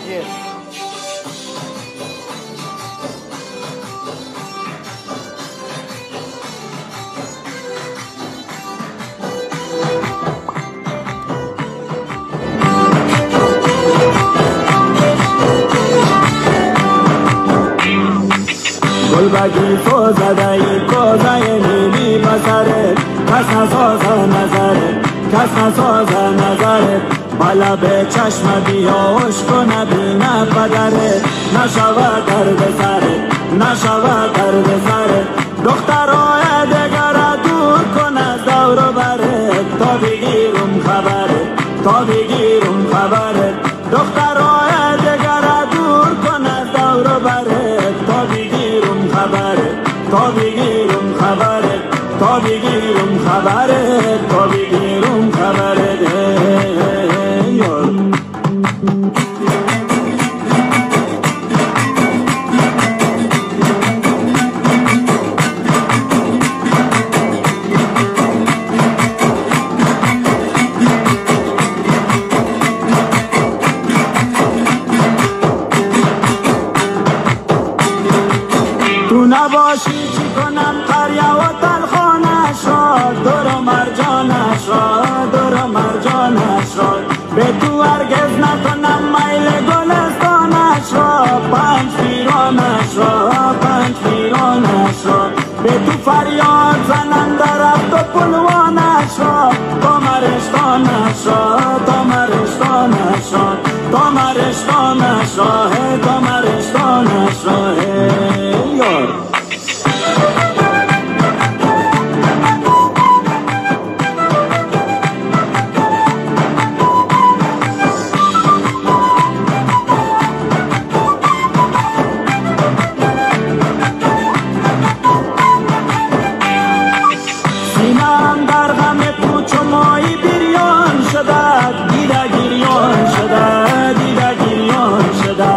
بگیر. گلبگی تو زده ای کوزه نیلی بسره، کس نسازه نظره، کس نسازه نظره. بالا به چشم بیاوش کنه بینه پدره، نشوه درد سره، نشوه درد سره. دخترای دگر دور کنه دور بره، تا بگیرم خبره، تا بگیرم خبره. دخترای دگر دور کنه دور بره، تا بگیرم خبره، تا بگیرم خبره، تا بگیرم خبره، تا بگیرم خبره. تو نباشی چی کنم قریه و تلخانش را، دور و مرجانش را، دور و مرجانش را. به تو هرگز نکنم میل گلستانش را، پنج پیرانش را، پنج پیرانش را. به تو فریاد زنم در رفت و پلوانش را، تامرشتانش را، تامرشتانش را، تامرشتانش را، تامرشتانش را. سینم در غم تو چو مایی بریان شده، دیده گریان شده، دیده گریان شده.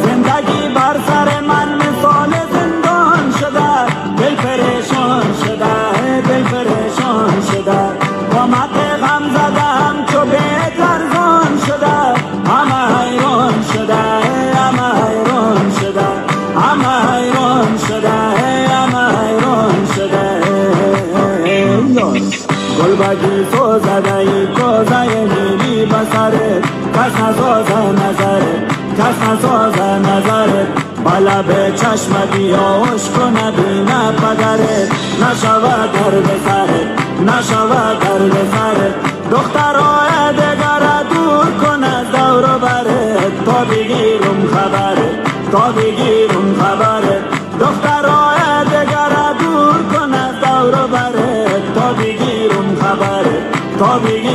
زندگی بر سر من مثال زندان شده، دل پریشان شده، دل پریشان شده. قامت غم زده همچو بیت لرزان شده، همه حیران شده، همه حیران شده، همه حیران شده، همه حیران شده. گلبگی تو زده ای کوزه نیلی بسره، کس نسازه نظره، کس نسازه نظره. بالا به چشم بیاوش کنه بینه پدره، نشوه درد سره، نشوه درد سره. دخترای دگر دور کنه دور بره، تا بگیرم خبره، تا بگیرم خبره. دخترای دگر دور کنه دور بره، تا بگیرم خبره، تا بگیرم